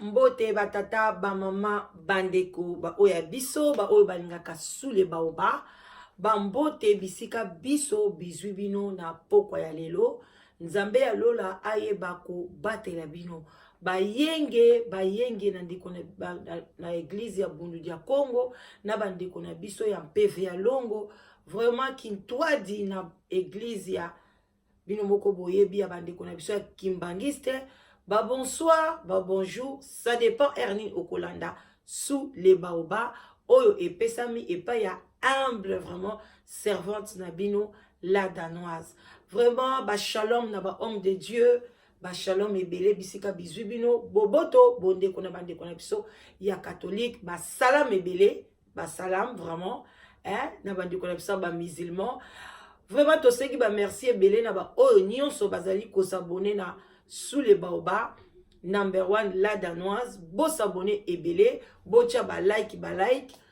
Mbote batata ba mama bandeko ba oya biso ba oyo balingaka sule baoba ba mbote bisika biso bizwi bino na pokwa ya lelo nzambe ya lola ayeba ko batela bino bayenge na ndeko na église ya Bundu dia Congo na bandeko na biso ya PV ya Longo vraiment kintwadi na église ya bino moko boyebi ya bandeko na biso ya Kimbangiste. Ba bonsoir, ba bonjour, ça dépend Ernie Okolanda sous les baobas. Oyo et pesami et pas ya humble vraiment servante nabino la danoise. Vraiment ba shalom na ba homme de Dieu, ba shalom ebele bisika bizubino boboto bonde kona bande kona biso ya catholique, ba salam ebele, ba salam vraiment na bande kona biso ba musulman. Vraiment to seki ba merci ebele na ba oyo nyonso bazali ko s'abonner na sous les baobas, number 1 la danoise, beau s'abonner et belé, beau tia ba like,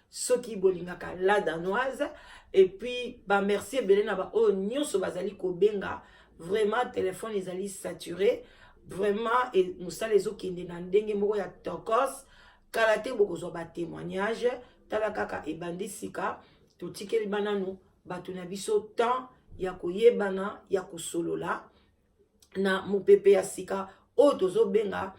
ceux qui bolingaka la danoise, et puis bah merci et belé na ba oh nyonso bazali ko benga, vraiment téléphone les ali saturé, vraiment et moussa les autres qui na ndenge moko ya tokos, kalate boko zo ba témoignage, talakaka e bandisika, to tikeli bananu, batuna biso temps ya koyebana ya kosolola. Na mupepe ya sika otozo benga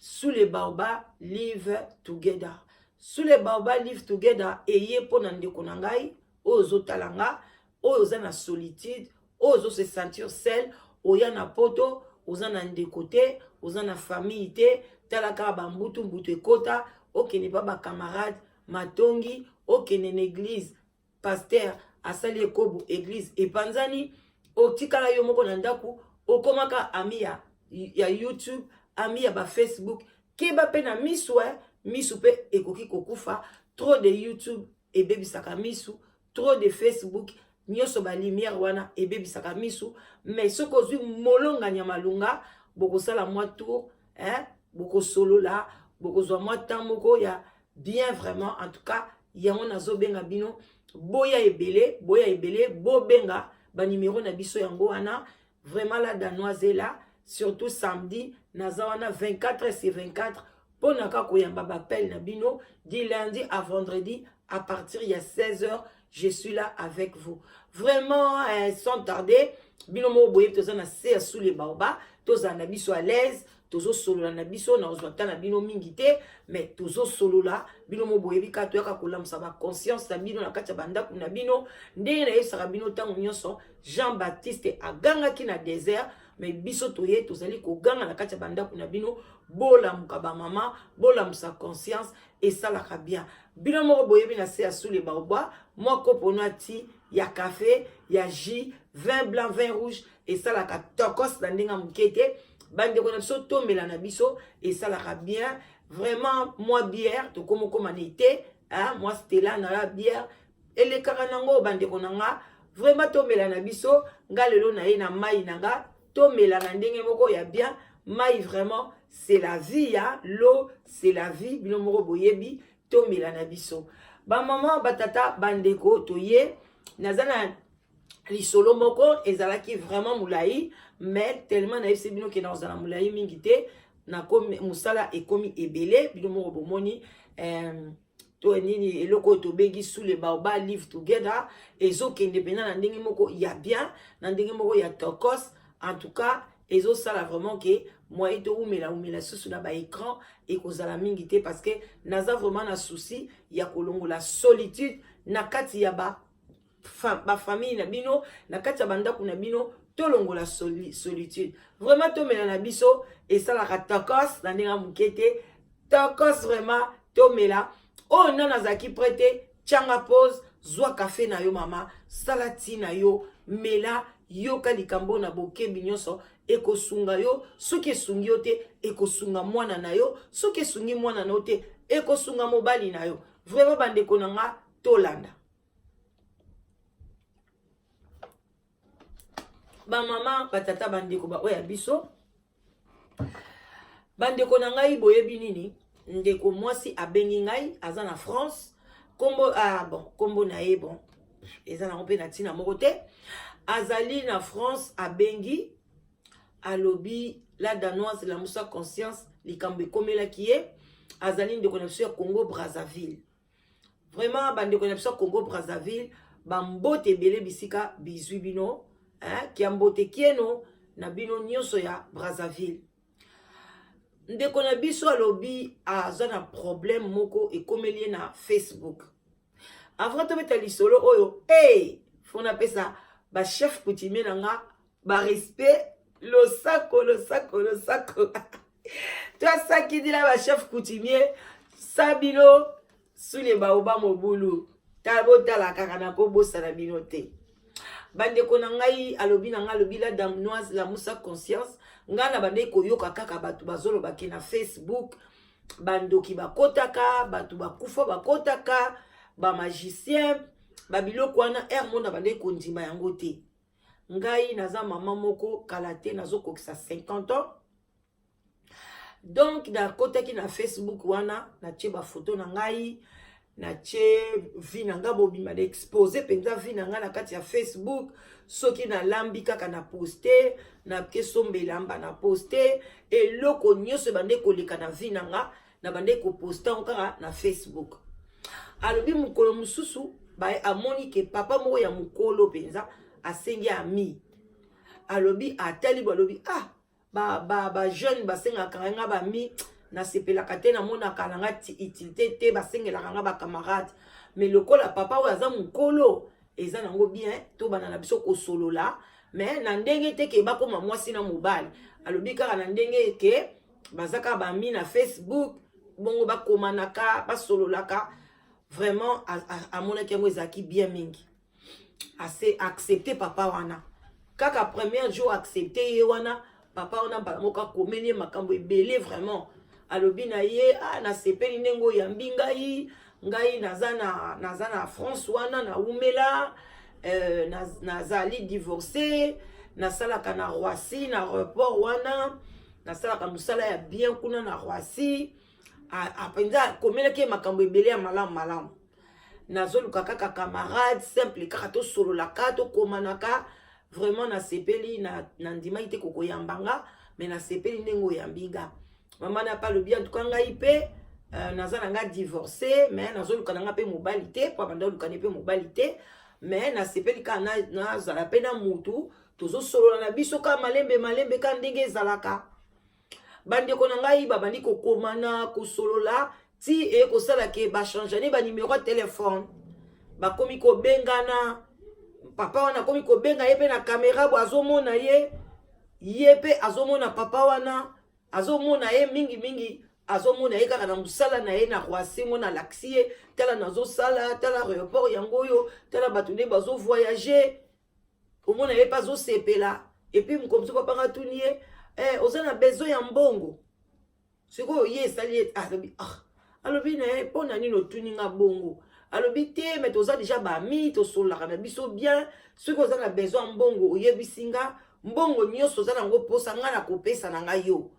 sous les baobas live together. Sous les baobas live together eye pona ndeko na ngai ozo talanga ozo na solitude ozo se sentir seul oya na poto oza na ndeko te oza na famille te talaka ba mbutu ekota okene pa ba camarade matongi okene na église pasteur asali ekobo église epanzani otikala yo moko na ndaku okomaka ami ya YouTube, ami ya ba Facebook, keba pe na misu pe ekoki kokufa, trop de YouTube et baby saka misu, trop de Facebook, nyoso ba lumière wana et baby saka misu, mais ce que zui molonga nyamalunga, boko sala moi tour, boko solo là, boko zwa moi tamoko ya bien vraiment en tout cas, yango nazo benga bino, boya ebele, bo benga ba numéro na biso yango wana. Vraiment la danoise est là, surtout samedi, nazawana 24h/24, pour naka koyamba bapel nabino, du lundi à vendredi, à partir de 16h, je suis là avec vous. Vraiment, sans tarder, binomo boye toza na se sous les baobas, toza na biso à l'aise, tozo solo na biso na ozwata na bino mingité, mais tozo solo la, binomo boye bika toyaka kolamsa ba conscience na bino na kati ya banda kuna bino, ndenge na yesaka bino tango nyonso Jean-Baptiste agangaki na désert, mais biso toye tozali koganga na kati ya banda kuna bino, bola mukaba mama, bola musa conscience et ça la bien. Binomo boye bina se sous les baobas, moi koponati ya café, ya jus, vin blanc, vin rouge et ça la tokos na ndenga mukete. Bande ko na biso tomela na biso et ça la bien vraiment moi bière to komo komanité moi Stella na la bière et les karanango bande ko nanga vraiment tomela na biso ngalelo na ye na mai nanga tomela na ndenge moko ya bien mai vraiment c'est la vie l'eau c'est la vie bino moko boyebi tomela na biso ba maman batata bande ko toye nazana lisolo moko ezalaki vraiment moulayi mais tellement na yebisi bino ke na ozala moulayi mingi te na komi musala ekomi ebele bino moko bomoni to nini eloko tobengi sous les baobas live together ezokende pena na ndenge moko ya bien na ndenge moko ya tokos en tout cas ezosala vraiment ke moi to umela susu na ba écran ekozala mingi te parce que naza vraiment na souci ya kolongola solitude na kati ya ba famille na bino na kati ya banda kuna bino tolongola solitude vraiment tomela na biso et ça la tokos na ndenge mukete tokos vraiment tomela oh nana zaki prêté changa pause zwa café na yo mama salati na yo mela yoka likambo na bokebi nyonso ekosunga yo soki esungi yo te ekosunga mwana na yo soki esungi mwana na yo te ekosunga mobali na yo vraiment bandeko na nga tolanda. Ba mama batata bandeko ba oya biso bandeko na ngai boyebi nini ndeko mwasi abengi ngai aza na France kombo kombo na ye bon eza na mpe na tina moko te azali na France abengi alobi la danoise la musa conscience likambo ekomelaki ye azali ndeko na biso ya Congo Brazzaville vraiment bandeko na biso ya Congo Brazzaville bambote ebele bisika bizwi bino kia mbote kieno na bino nyonso ya Brazzaville ndeko na biso alobi aza na problème moko ekomeli ye na Facebook avant tobeta lisolo oyo fona pesa ba chef coutumier nanga ba respect lo sako toi ça qui dit là ba chef coutumier sabilo sule baoba mobulu tabo tala kaka na ko bosa na bino te bandeko na ngai alobi na ngai alobi la danoise la musa conscience ngana bande koyoka kaka batu bazolo baki na Facebook bandoki bakotaka batu bakufa bakotaka ba magicien ba biloko wana monde bande kondima yango te ngai naza mama moko kala te nazokokisa 50 ans donc na kotaki na Facebook wana na tie ba photo na ngai na tie vi na nga bobima de exposer penza vi na nga na kati ya Facebook soki na lambi kaka na poster na kesombela mba na poster eloko nyonso bande koleka na vi na nga na bande ko poster kaka na Facebook alobi mukolo mususu ba amoni ke papa moko ya mukolo penza asengi ami alobi atali balobi ba jeune basenga kanga ba mi na sepelaka te na mona kalanga ti utilité te basengelaka nga ba camarade mais lokola papa oyo aza mukolo eza nango bien to bana na biso kosolola mais na ndenge te ke bakoma mwasi na mobali alobi kaka na ndenge ke bazaka ba mi na Facebook bongo bakomanaka basololaka vraiment amonaki yango ezalaki bien mingi assez accepté papa wana kaka premier jour accepté ye wana papa wana balamoka komeli makambo ebele vraiment alobi na ye na sepeli nengo ya mbingai ngai naza na France wana na umela nazali divorcé nasalaka na Roissy na aéroport wana nasalaka musala ya bien kuna na Roissy apenza komelaki makambo ebele ya malamu nazoluka kaka camarade simple kaka to sololaka to komanaka vraiment na sepeli na ndima ite koko yambanga mais na sepeli nengo ya mbinga maman n'a pas le bien tout quand ngaipé nazana nga divorcé mais nazoluka nga pe mobalité pour banda lukane pe mobalité mais na sepeli ka na zala pe na mutu tozo solo na biso ka malembe ka ndenge zalaka bande ko na ngai babandi ko komana ko solola ti e ko sala ke ba changer ba numéro de téléphone ba komi ko bengana papa wana komi ko benga ye pe na caméra bo azomona ye pe azomona papa wana azomona ye mingi azomona ye kaka na musala na ye na Roissy mona laxie tala nazo sala tala aéroport yango yo tala batune bazo voyager omona ye pas zo sepela et puis mkomso papa ngatunie ozana besoin ya mbongo siko ye sali alobi na pona nino tuninga bongo alobi te mais toza déjà ba mi to solaka na biso bien siko ozana besoin mbongo oyebisinga mbongo nyonso ozana ngo posa nga na kopesa na ngai yo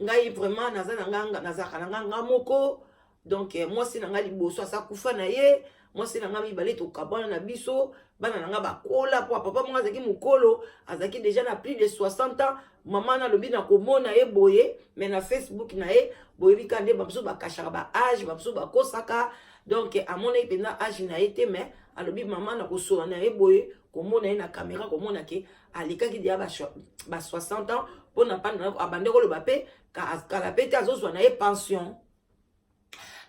ngai vraiment nazaka na nga moko donc moi si na nga liboso asa kufa na ye moi si na nga mibale to kabana na biso bana na nga bakola po papa mo azaki mukolo azaki déjà na plus de 60 ans maman na lobi na komona ye boye mais na Facebook na ye boye bikande babiso bakashaka ba âge babiso bakosaka donc amona ye pena âge na ye te mais alobi maman na kosola na ye boye komona ye na caméra komona ke alikaki dia ba 60 ans pona pana abande ko loba pe kala pete azozwa na ye pension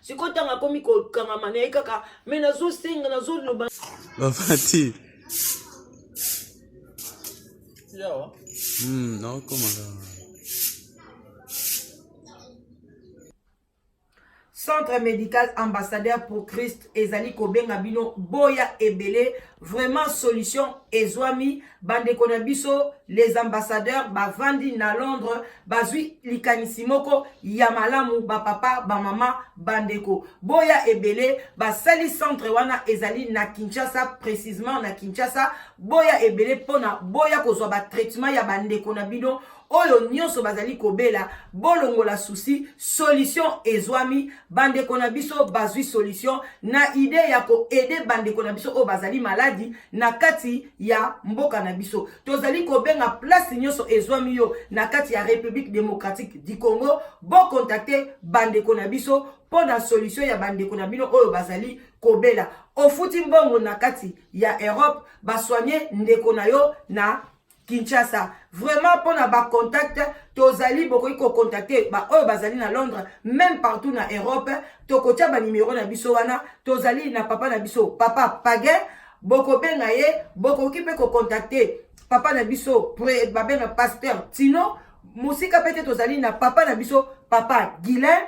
sikotanga komi ko kanga mane kaka mais nazo senga nazo loba bafati yawa non comment Centre médical ambassadeur pour Christ ezali kobenga bino boya ebele vraiment solution ezwami bande konabiso les ambassadeurs bavandi na Londres bazwi likanisi moko ya malamu ba papa ba mama bandeko boya ebele basali centre wana ezali na Kinshasa précisément na Kinshasa boya ebele pona boya kozwa ba traitement ya bandeko na bino oyo nyonso bazali kobela bolongo la souci solution ezwami bandeko na biso bazwi solution na idée ya ko aider bandeko na biso oyo bazali maladi na kati ya mboka na biso tozali kobenga place nyonso ezwami yo na kati ya République démocratique du Congo bo contacter bandeko na biso pour la solution ya bandeko na bino oyo bazali kobela ofuti mbongo na kati ya Europe basoigner ndeko na yo na Kinshasa. Vraiment pour na ba contact tozali bokoki ko contacter ba oyo bazali na Londres même partout na Europe tokotia ba numéro na biso wana tozali na papa na biso papa Pagé boko benga ye bokoki pe ko contacter papa na biso babenga pasteur Tino musika pete tozali na papa na biso papa Guilain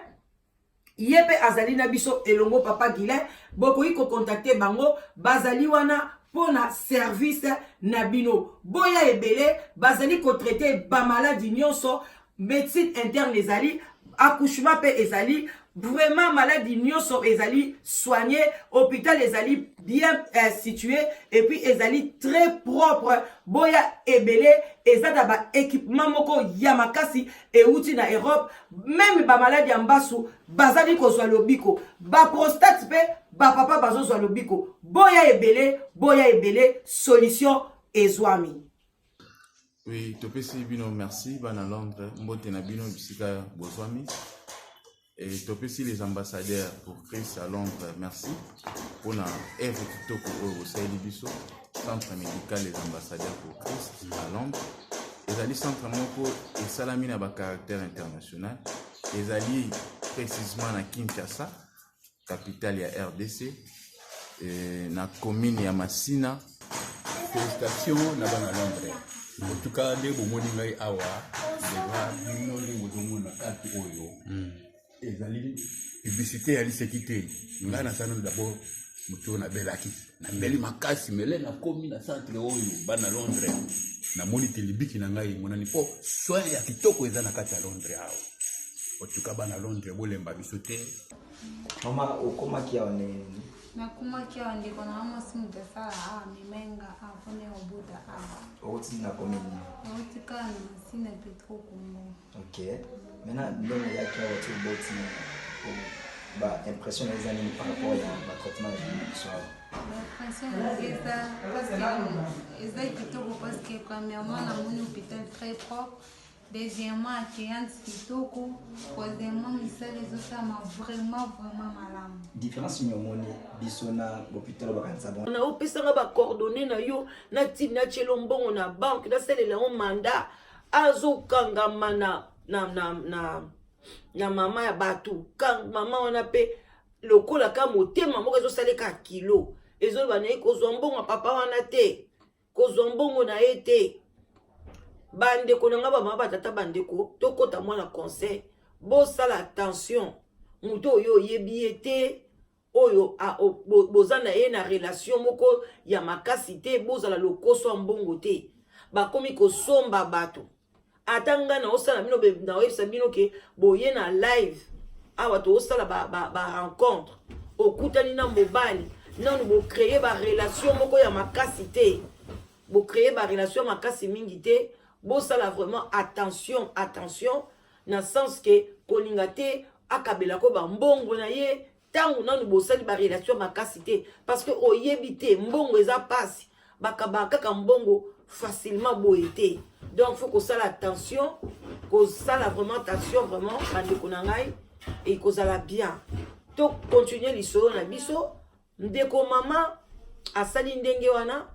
yepe azali na biso elongo papa Guilain bokoki ko contacter bango bazali wana pona service na bino boya ebele bazali ko traiter ba maladie nyonso médecine interne ezali accouchement pe ezali vraiment maladie nyonso ezali soigné hôpital ezali bien situé et puis ezali très propre boya ebele ezada ba équipement moko ya makasi euti na Europe même ba maladie ambasu bazali kozwa lobiko ba prostate pe ba papa bazozwa lobiko boya ebele solution ezwami. Oui, topesi bino merci bana Londres mbote na bino bisika bozwami. Et topesi les ambassadeurs pour Christ à Londres merci pour la œuvre kitoko au Saïli Biso centre médical les ambassadeurs pour Christ à Londres ezali centre moko esalami na ba caractère international ezali précisément na Kinshasa capitale ya RDC na commune ya Masina. Félicitations na bana Londres. En tout cas de bomoni ngai awa déjà bino lingo domona kati oyo ezali publicité ya lisekité nga na sana d'abord muto na belaki na beli makasi mele na komi na centre oyo bana Londres na moni telibiki na ngai monani po soin ya kitoko eza na kati ya Londres awa en tout cas bana Londres bolemba biso te mama okoma kia one nakuma kia ndiko na mama simu pesa mimenga afone obuda oti na komini oti kana sina petro Congo. OK maintenant ndongo ya kia oti boti ba impression les années par rapport à traitement de soir L'impression est ça parce que c'est kitoko parce que premièrement la mon hôpital très propre. Deuxièmement, accueillant kitoko. Troisièmement, ça les autres m'a vraiment malamu. Différence nyomoni bisona hôpital bakanza bon. Na opesanga ba coordonnées na yo na tina chelo mbongo na banque na selela on mandat azokanga mana na mama ya batu kan mama wana pe lokola ka motema moko ezosaleka kilo ezoba na kozwa mbongo papa wana te kozwa mbongo na ye te bandeko na nga bamama batata bandeko tokota mwana conseil bosala attention mutu oyo oyebi ye te oyo boza na ye na relation moko ya makasi te bozala lokoso ya mbongo te bakomi kosomba bato atanga na osala bino na oyebisa bino ke boye na live awa to osala ba rencontre okutani na mobali nanu bo créer ba relation moko ya makasi te bo créer ba relation makasi mingi te bosala vraiment attention na sens que kolinga te akabela ko ba mbongo na ye tangu nanu bosali ba relation makasi te parce que oyebi te mbongo eza pasi bakabaka kaka mbongo facilement boye te. Donc faut que ça l'attention, que ça la vraiment attention vraiment bandeko na ngai et que ça la bien. Donc continuer l'histoire na biso ndeko mama asali ndenge wana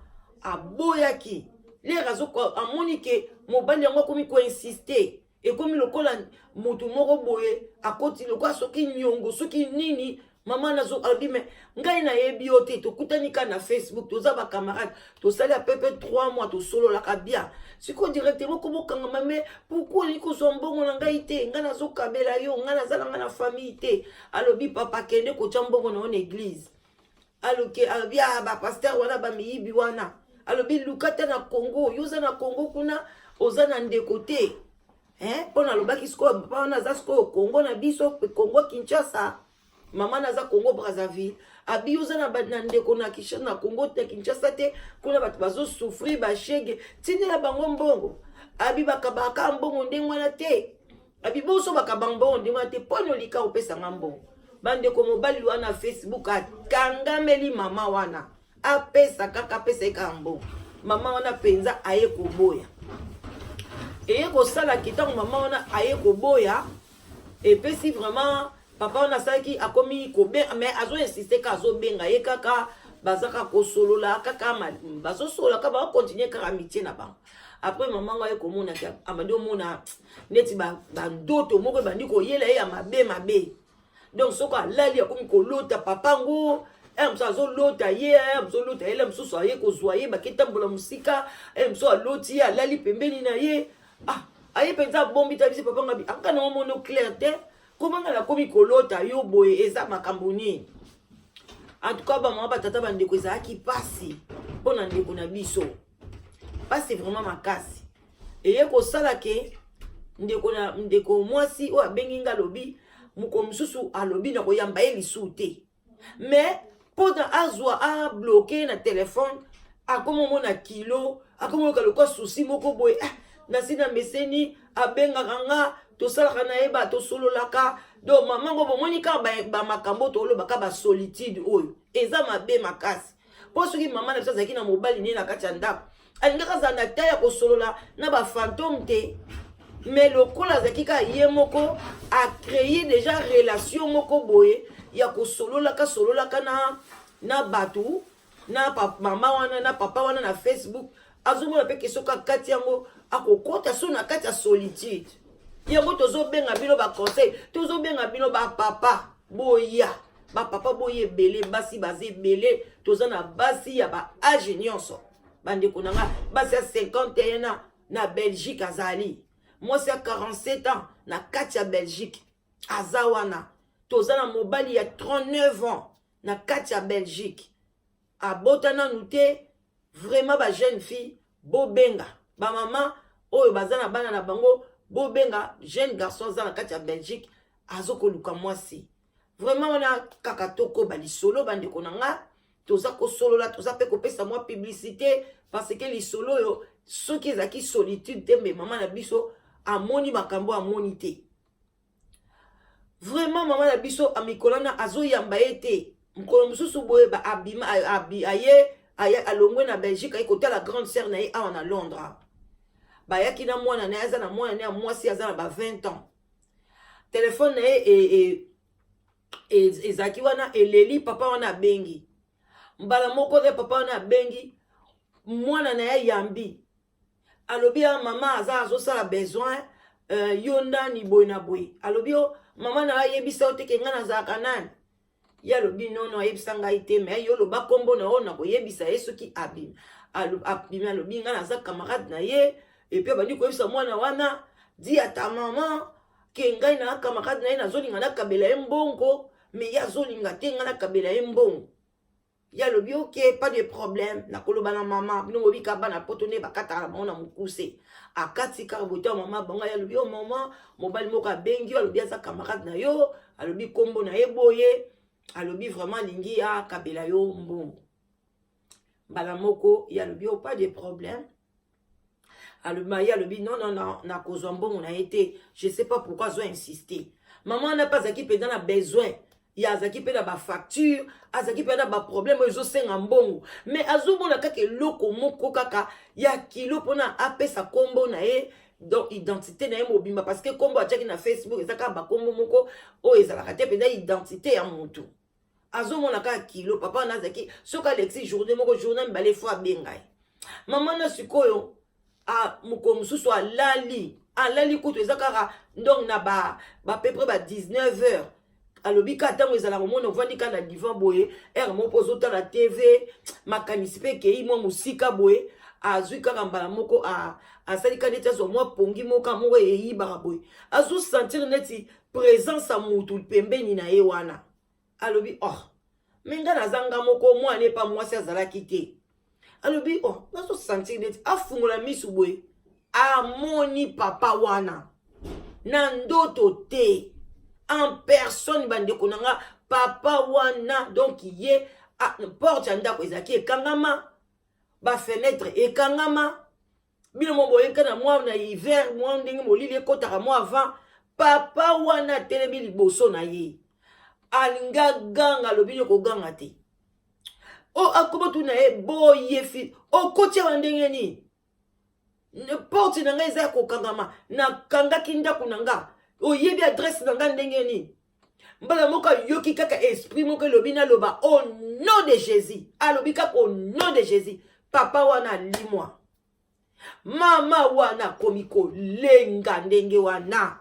aboyaki les razo ko amoni ke mobali yango komi ko insister et comme lokola mutu moko boye akoti lokola soki nyongo soki nini maman nazo albime ngai na yebi yote to kutanika na Facebook toza ba camarade to sali à peu près 3 mois to solo la kabia siko directement comme kanga mame pourquoi ni ko zombongo na ngai te ngai nazo kabela yo ngai nazala na famille te alobi papa kende ko chambongo na église aloke abia ba pasteur wana ba miyibi wana alobi lukata na Congo yoza na Congo kuna oza na ndeko te pona lobaki siko papa wana za siko Congo na biso Congo Kinshasa mama naza Congo Brazzaville abiuza na ndeko na Kinshasa na Congo te Kinshasa te kuna batu bazo souffrir ba shege tinela bango mbongo abi bakabaka mbongo ndengwana te abi boso bakabanga mbongo ndengwana te poni olika opesa mbongo bandeko mobali wana Facebook akangameli mama wana apesa kaka apesa eka mbongo mama wana penza aye koboya eye kosala kitango mama wana aye koboya epesi vraiment papa wana asalaki akomi kobenga mais azo insiste ka azobenga ye kaka bazaka kosolola kaka bazosolola kaka bakontinue kaka amitié na bango après maman aye komona te amadi omona neti bandoto moko ebandi koyela ye ya mabe donc soko alali akomi kolota papa ngo mosusu azolota ye azolota ye mosusu aye kozwa ye baketambola mosika mosusu aloti ye alali pembeni na ye aye mpenza bombi ta bisi papa ngabi anga na omona clair te komanga nakomi kolota yo boye eza makambo nini en tout cas bamama batata bandeko ezalaki pasi mpona ndeko na biso pasi vraiment makasi eye kosala ke ndeko mwasi oyo abengi nga alobi moko mosusu alobi na koyamba ye lisu te mais mpona azwa abloke na telefone akomomona kilo akomoyoka lokwa susi moko boye nasi na meseni abengaka nga tosalaka na ye tosololaka donc mamango bomoni kaka bamakambo tolobaka basolitude oyo eza mabe makasi mpo soki mama na biso azalaki na mobali nini na kati ya ndako alingaka azala na ta ya kosolola na bafantome te mais lokola azalaki kaka ye moko acreye déjà relation moko boye ya kosololaka na bato na mama wana na papa wana na Facebook azomona mpe keso kaka kati yango akokota so na kati ya solitude yango tozobenga bino baconseil tozobenga bino bapapa boya bapapa boya ebele basi baza ebele toza na basi ya baage nyonso bandeko na nga basi ya 51 ans na Belgique azali mwasi ya 47 ans na kati ya Belgique aza wana toza na mobali ya 39 ans na kati ya Belgique abotana nu te vraiment ba jeune fille bobenga ba mama oyo baza na bana na bango bobenga jeune garçon za na kati ya Belgique azokoluka mwasi vraiment wana kaka toko balisolo bandeko na nga toza kosolola toza pe kopesa mwa publicité parce que lisolo yo soki ezaki solitude te mais mama na biso amoni makambo amoni te vraiment mama na biso amikolana azoyamba ye te mokolo mosusu boye abima aye alongwe na Belgique aye kotala grande sœur na ye awa na Londres bayaki na mwana na ye aza na mwana na ye mwasi aza na ba 20 ans telefone na ye ezalaki wana eleli papa wana abengi mbala moko te papa wana abengi mwana na ye yambi alobi ya mama aza azosala besoin yo ndani boye na boye alobi yo mama na ayebisa yo teke nga nazalaka nani ye alobi nono ayebisa ngai te me yo loba kombo na oyo na koyebisa ye soki abimi alobi nga naza camarade na ye epuis abandi koyebisa mwana wana di ata mama ke ngai na camarade na ye nazolinga nakabela ye mbongo me ye azolinga te nga nakabela ye mbongo ye alobi ok pas de problème nakoloba na mama bino bobika bana poto nde bakataka na bango na mokuse akati kaka bote ya mama bango ye alobi yo mama mobali moko abengi yo alobi aza camarade na yo alobi kombo na ye boye alobi vraiment alingi akabela yo mbongo mbala moko ye alobi yo pas de problème ye alobi non nakozwa mbongo na ye te je sais pas pourquoi azo insister mama na pas azalaki mpenza na besoin ya azalaki mpe na bafacture azalaki mpe na baproblème oyo ezosenga mbongo mais azomona kaka eloko moko kaka ya kilo mpona apesa kombo na ye donc identité na ye mobimba parce que kombo atiaki na Facebook eza kaka bakombo moko oyo ezalaka te mpenza identité ya motu azomona kaka kilo papa wana azalaki soki alexi journée moko journée mibale fo abenga ye mama na sikoyo moko mosusu alali kutu eza kaka donc na bapepre ba 19 heures alobi ka ntango ezalaka mona ovandi kaka na divan boye ere moko ozotala tv makanisi mpe ekei mwa mosika boye azwi kaka mbala moko asali ka neti azwa mwa pongi moko eyibaka boye azosentir neti présence ya motu pembeni na ye wana alobi me nga nazanga moko mwana epa mwasi azalaki te alobi nazosentir neti afungola misu boye amoni papa wana na ndoto te en personne bandeko nanga papa wana donc ye porte ya ndako ezalaki ekangama bafenetre ekangama bino mo boyeka na mwa na hiver mwa ndenge molili ekotaka mwa avant papa wana telemi liboso na ye alinga ganga lobino koganga te o akobo tu na ye boye fi okoti wa ndenge ni porte na nga eza kokangama na kangaki ndako na nga oyebi adresse na nga ndenge ni mbala moko yoki kaka esprit moko elobi naloba au nom de Jésus alobi kaka au nom de Jésus papa wana limwa mama wana komi kolenga ndenge wana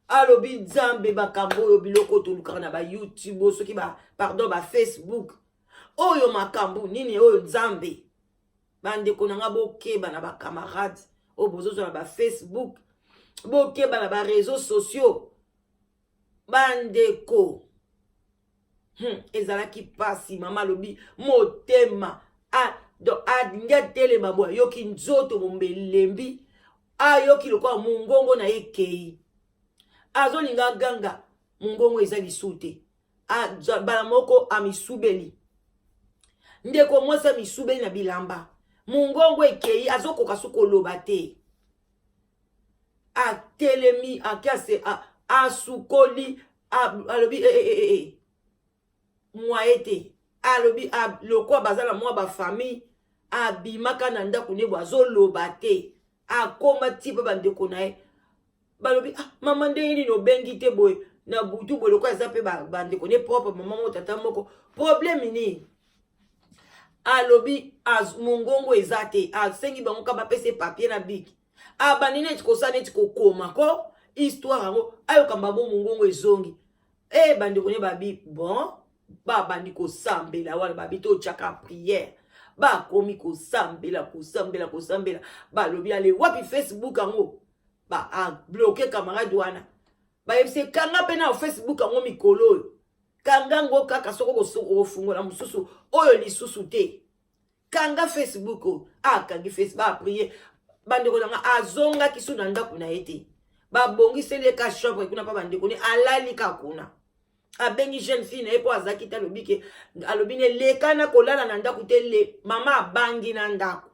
alobi nzambe makambo oyo biloko tolukaka na ba YouTube soki pardon ba Facebook oyo makambo nini oyo nzambe bandeko na nga bokeba na ba camarades oyo bozozo na ba Facebook bokeba na ba réseaux sociaux bandeko ezalaki pasi mama lobi motema adinga telema boya yoki nzoto mombelembi ayoki lokola mungongo na ye kei azolinga ganga mungongo eza lisu te bala moko amisubeli ndeko mwasi amisubeli na bilamba mungongo ekei azokoka su koloba te atelemi akiase asukoli alobi mwaye te alobi lokwa bazala mwa bafamille abimaka na ndako nebo azoloba te akoma ti mpe bandeko na ye balobi mama ndenge nini obengi te boye na butu boye lokwa eza mpe bandeko ne propre mama moko tata moko problème nini alobi mongongo eza te asengi bango ka bapesa papier na biki abandi neti kosala neti kokoma ko histoire yango ayokamba bo mongongo ezongi bandeko ne babi bon babandi kosambela wana babi totyaka prière bakomi kosambela balobi ale wapi Facebook yango bloqué camarade wana bayebise kanga mpe na Facebook yango mikolo oyo kanga ngo kaka soko kofungola mosusu oyo lisusu te kanga Facebook oyo akangi Facebook bapriye bandeko nanga azongaki su na ndako na ye te babongiseli ka chambre kuna pa bandeko ni alali ka kuna abengi jeune fille na ye po azaki te alobi ne lekana kolala na ndako te le mama abangi na ndako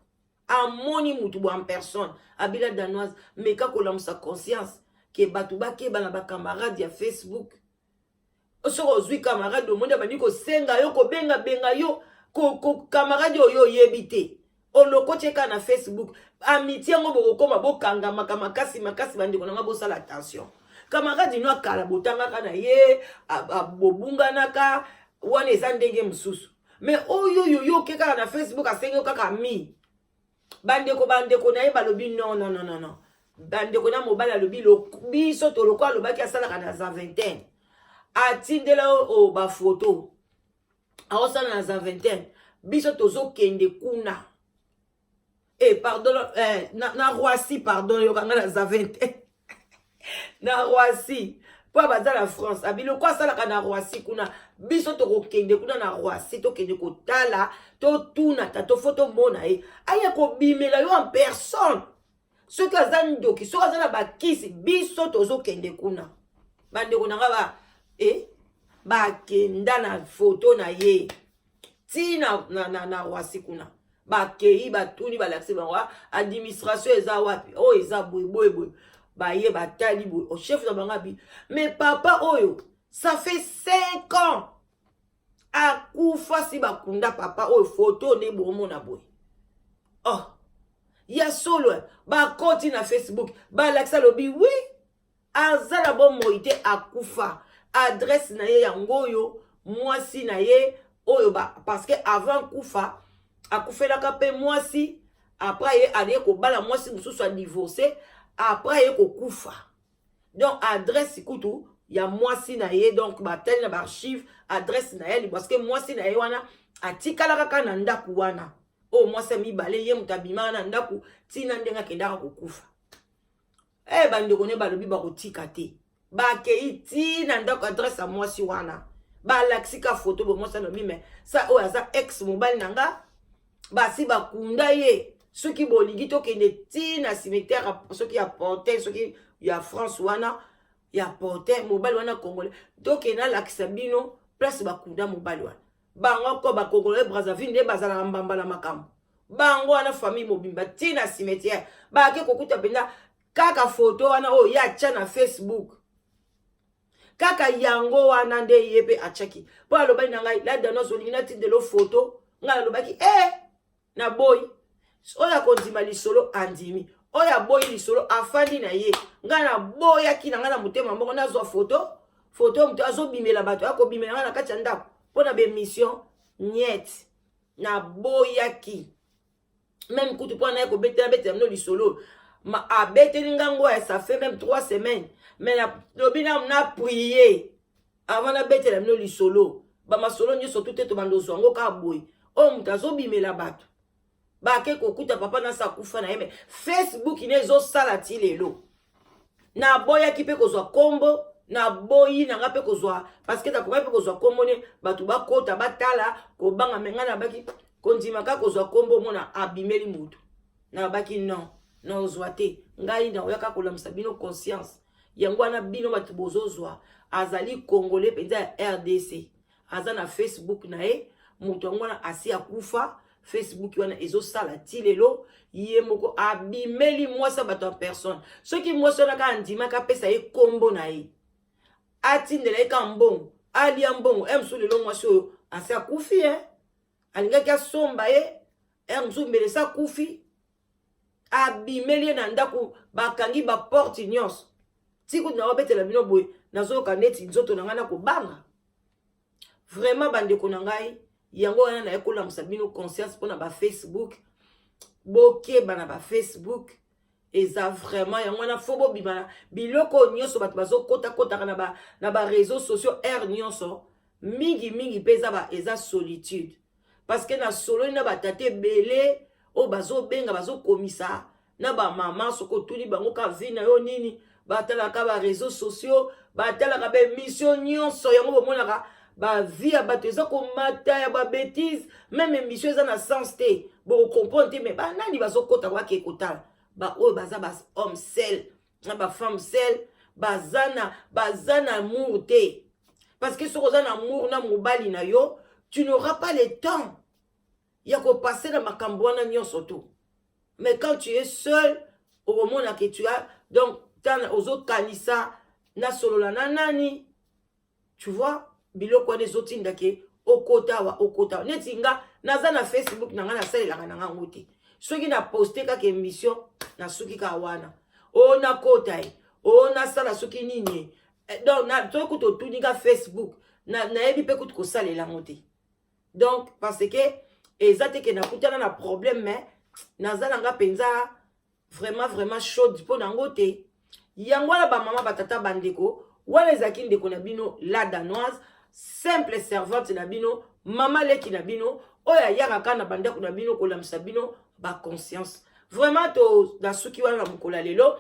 amoni mutu bo en personne abila danoise meka kolamusa conscience ke batu bakeba na bacamarade ya Facebook soko ozwi camarade omonde bandi kosenga yo kobenga yo camarade oyo oyebi te olokoti eka na Facebook amitié yango bokokoma bokangamaka makasi bandeko nanga bosala attention camarade ino akala botangaka na ye bobunganaka wana eza ndenge mosusu mais oyo yo okekaka na Facebook asenge yo kaka mi bandeko na ye balobi non bandeko na mobali alobi biso toloko alobaki asalaka na za vingtaine atindela o bafoto aosala na za vingtaine biso tozokende kuna pardon na Roissy pardon yokanga na za vingtaine na Roissy po baza na France abiloko asalaka na Roissy kuna biso tokokende kuna na Roissy tokende kotala totuna tato foto mona ye aya kobimela yo en personne soki aza ndoki soki aza na bakisi biso tozokende kuna bandeko nanga bakenda na foto na ye ti na Roissy kuna bakei batuni balakisi bango administration eza wapi oyo eza boye baye batali boye au chef na bango abi mais papa oyo ça fait 5 ans akufa si bakunda papa oyo photo ne bomona boye ya solo bakoti na Facebook balakisa lobi oui azala bon moite akufa adresse na ye yango oyo mwasi na ye oyo parce que avant kufa akufelaka pe mwasi après ye aliye kobala mwasi mosusu a divorcé après ye kokufa donc adresse kutu ya mwasi na ye donc batali na archive adresse na ye parce que mwasi na ye wana atikala kaka na ndaku wana mwasi mibale ye mutabima na ndaku tina ndenge akendaka kokufa bandeko ne balobi bakotika te bakei tina ndaku adresse ya mwasi wana balakisika foto bo mwasi alobi mais ça oyo aza ex mobali nanga basi bakunda ye soki bolingi tokende tina cimetière soki ya portail soki ya France wana ya portail mobali wana congolais tokende alakisa bino place bakunda mobali wana bango ko bakongolais Brazzaville nde bazala mbamba na makambo bango wana famille mobimba tina cimetière bake kokuta penda kaka photo wana o ya atia na Facebook kaka yango wana nde yepe achaki po alobaki na ngai la dano solingi nati de lo photo ngai alobaki na boy oya kondima lisolo andimi oya boy lisolo afandi na ye ngai na boyaki na ngai na motema moko nazwa photo mutu azobimela bato akobimela ngai na kati ya ndako mpo na bemission niet na boyaki même kutu mpo naye kobetela mino lisolo ma abeteli ngango ya ça fait même 3 semaines mais lobi na prier avant na betela mino lisolo bamasolo nyonso tu te tobandozwa yango kaka boye oyo mutu azobimela bato bake kokuta papa nasa kufa na ye me Facebook ne ezosala ti lelo na boyaki mpe kozwa kombo na boyi nanga mpe kozwa parce que takobai mpe kozwa kombo ne bato bakota batala kobanga menga na baki kondima kaka kozwa kombo mona abimeli mutu na baki non ozwa te ngai na oyaka kolamisa bino conscience yango wana bino bato bozozwa azali congolais mpenza ya RDC aza na Facebook na ye mutu yango wana asi akufa Facebook wana ezosala ti lelo ye moko abimeli mwasa bato en personne soki mwasi wana kaka ndimaka apesa ye kombo na ye atindela ye ka mbongo alia mbongo mosusu lelo mwasi oyo asi akufi alingaki asomba ye mosusu mbele esi akufi abimeli ye na ndako bakangi baporte nyonso tikuti na obetela bino boye nazoyoka neti nzoto na ngai na kobanga vraiment bandeko na ngai yango wana na ye kolamusa bino conscience mpona bafacebook bokeba na bafacebook eza vraiment yango wana fo bobima biloko nyonso bato bazokotakotaka na bareseau sociaux nyonso mingi mpe eza solitude parce que na sololi na batate ebele oyo bazobenga bazokomisa na bamama soko otuni bango ka vi na yo nini batalaka bareseau sociaux batalaka baémission nyonso yango bomonaka bavi ya bato eza komata ya babétise même émission eza na sens te bokokomprendre te mais banani bazokota kwake kotala baoyo baza bahomme sel na bafemme sel baza na amour te parce que soki oza na amour na mobali na yo tu n'auras pas le temps ya kopase na makambo wana nyonso tu mais quand tu es seul okomona ke tu as donc ozokanisa na solola na nani tu vois biloko wana ezotindake okota neti nga naza na Facebook na nga nasalelaka na ngango te soki na poste kaka émission nasuki ka wana o nakota ye o nasala soki nini donc soki kutu otuni ka Facebook nayebi mpe kutu kosalela yango te donc parce que eza te ke nakutana na problème mais nazala nga mpenza vraiment chaude mpo na yango te yango wana bamama batata bandeko wana ezalaki ndeko na bino la danoise simple servante na bino mama leki na bino oyo ayaka kaka na bandako na bino kolamisa bino baconscience vraiment to nasuki wana na mokolo ya lelo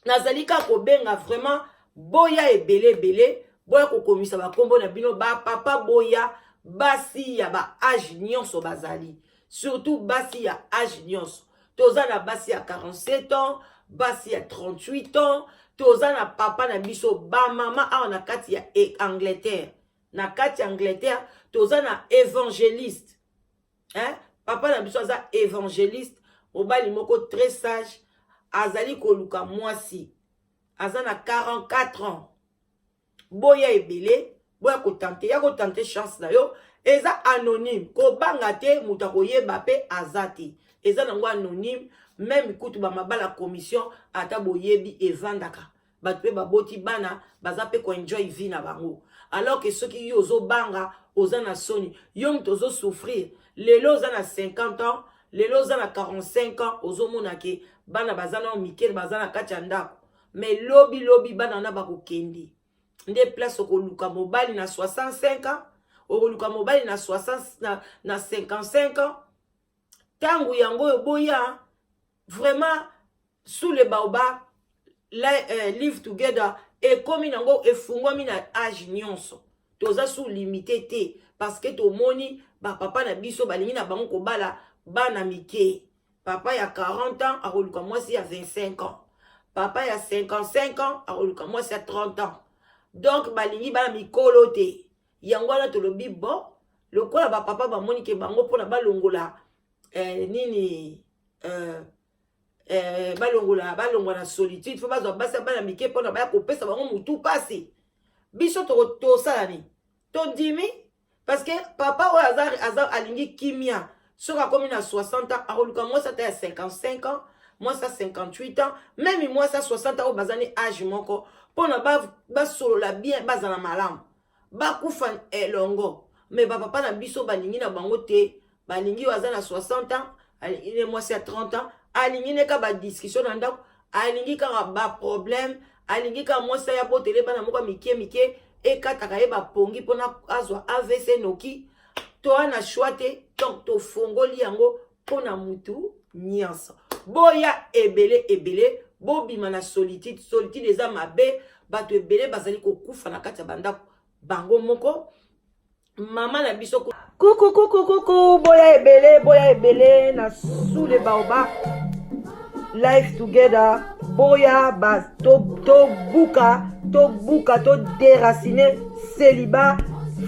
nazali kaka kobenga vraiment boya ebele boya kokomisa bakombo na bino bapapa boya basi ya baage nyonso bazali surtout basi ya age nyonso toza na basi ya 47 ans basi ya 38 ans toza na papa na biso bamama awa na kati ya Angleterre na kati ya Angleterre toza na évangéliste papa na biso aza évangéliste mobali moko très sage azali koluka mwasi aza na 44 ans boya ebele boya kotante chance na yo eza anonyme kobanga te mutu akoyeba mpe aza te eza nango anonyme même kutu bamabala commission ata boyebi evandaka bato mpe baboti bana baza mpe koenjoy vie na bango alors que soki yo ozobanga oza na soni yo mutu ozosouffrir lelo oza na 50 ans lelo oza na 45 ans ozomona ke bana baza na mikele baza na kati ya ndako mais lobi bana wana bakokende nde place okoluka mobali na 65 ans okoluka mobali na 55 ans tangu yango oyo boya vraiment sous le baobab live together ekomi nango efungwami na age nyonso toza sous limité te parce que tomoni bapapa na biso balingi na bango kobala bana mike papa ya 40 ans akoluka mwasi ya 25 ans papa ya 55 ans akoluka mwasi ya 30 ans donc balingi bana mikolo te yango wana tolobi bon lokola bapapa bamoni ke bango mpona balongola nini balongola na solitude fo bazwa basi bana mike mpona baya kopesa bango mutu pasi biso tosala ni tondimi parce que papa oyo aza alingi kimia soki akomi na 60 ans akoluka mwasi ata ya 55 ans mwasi 58 ans même mwasi 60 ans oyo baza ni age moko mpona basolola bien bazala malamu bakufa elongo mais bapapa na biso balingi na bango te balingi oyo aza na 60 ans alingi ne mwasi ya 30 ans alingi neka badiscussion na ndako alingi kaka baproblème alingi kaka mwasi ya botele bana moko mike ekataka ye bapongi mpona azwa AVC noki toa na choix te donc tofongoli yango mpona mutu nyonso boya ebele bobima na solitude eza mabe bato ebele bazali kokufa na kati ya bandako bango moko mama na biso kuku boya ebele na sous le baobab life together boya ba to buka to déraciner célibat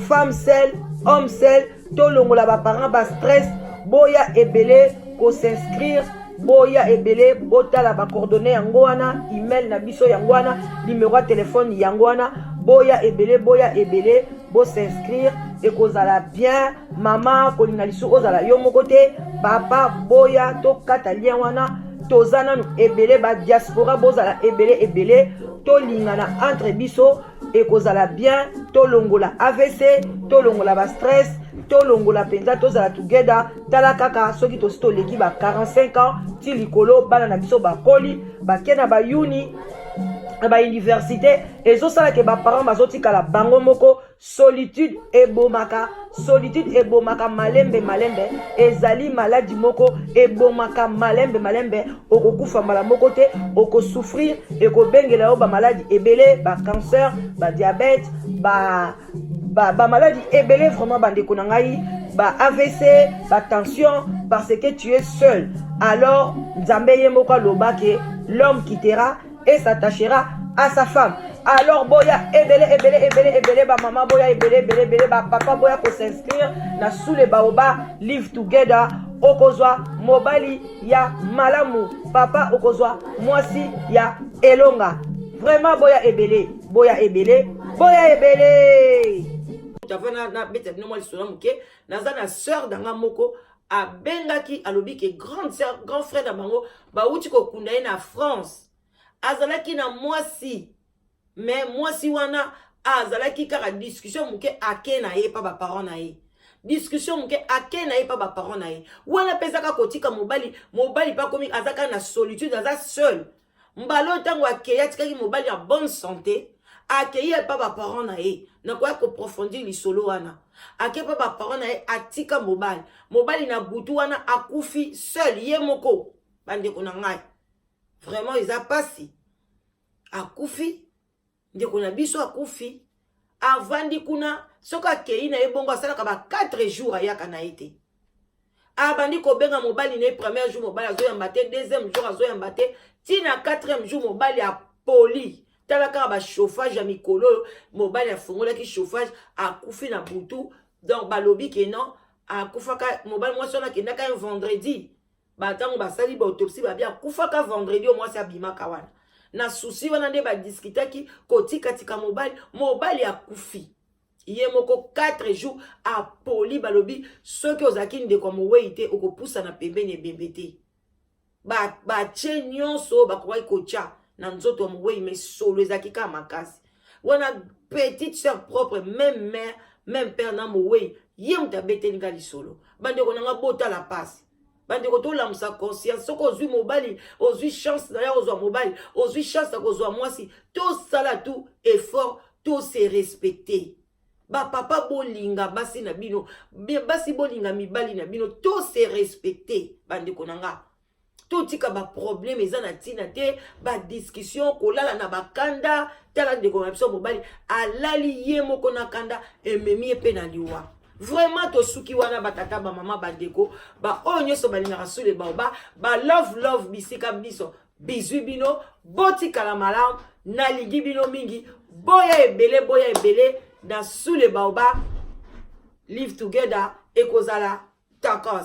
femme seule homme seul to longola ba parents ba stress boya ebele ko s'inscrire boya ebele botala ba coordonnées yango wana email na biso yango wana numéro de téléphone yango wana boya ebele bo s'inscrire et kozala bien mama kolinga lisu ozala yo moko te papa boya to kata lien wana tozana nu ebele ba diaspora bozala ebele to lingana entre biso et kozala bien to longola AVC to longola ba stress to longola penza tozala together tala kaka soki tosito leki ba 45 ans ti likolo bana na biso bakoli bakena ba uni ba université ezosala ke ba parents bazotikala bango moko solitude ebomaka malembe ezali maladi moko ebomaka malembe okokufa mbala moko te okosouffrir ekobengela yo ba maladi ebele ba cancer ba diabète ba maladi ebele vraiment bandeko na ngai ba AVC ba tension parce que tu es seul alors nzambe ye moko aloba ke l'homme quittera et s'attachera à sa femme. Alors boya ebele ba maman boya ebele ba papa boya ko s'inscrire na sous les baobab live together okozwa mobali ya malamu papa okozwa mwasi ya elonga vraiment boya ebele tavana na beta bino mwa lisolo muke naza na sœur danga moko abengaki alobi ke grande sœur grand frère na bango bauti kokunda ye na France azalaki na mwasi mais mwasi wana azalaki kaka discussion muke ake na ye pa ba parents na ye discussion muke ake na ye pa ba parents na ye wana pezaka kotika mobali pa komi azaka na solitude aza seul mbalo tango ake atikaki mobali ya bonne santé ake ye pa ba parents na ye nakoya ko profondir lisolo wana ake pa ba parents na ye atika mobali na butu wana akufi seul ye moko bandeko na ngai vraiment eza pasi akufi ndeko na biso akufi avandi kuna soka akei na ye bongo asalaka ba 4 jours ayaka na ye te abandi kobenga mobali na ye premier jour mobali azoyamba te deuxième jour azoyamba te tina 4e jour mobali apoli tala kaka ba chauffage ya mikolo mobali afungolaki chauffage akufi na butu donc balobi ke non akufaka mobali mwasi wana akendaka un vendredi batango basali ba autopsie babia akufaka vendredi au mwasi abimaka wana na souci wana nde badiskitaki kotika mobali akufi ye moko 4 jours apoli balobi soki ozalaki ndeko mowei te okopusa na pembeni ebembe te batie nyonso bakokaki kotia na nzoto ya mowei mais solo ezalaki kaka makasi wana petite sœur propre même mère même père na mowei ye moto abeteli nga lisolo bandeko nanga botala pasi bandeko tolamusa conscience soko ozwi mobali ozwi chance na ya ozwa mobali ozwi chance ya kozwa mwasi tosala tout effort to se respecter bapapa bolinga basi na bino basi bolinga mibali na bino to se respecter bandeko nanga totika baproblème eza na ntina te badiscussion kolala na bakanda tala ndeko na biso mobali alali ye moko na kanda ememi ye mpe na liwa vraiment tosuki wana batata bamama bandeko oyo nyonso balingaka sous le baobab love bisika biso bizwi bino botikala malamu nalingi bino mingi boya ebele na sous le baobab live together ekozala takos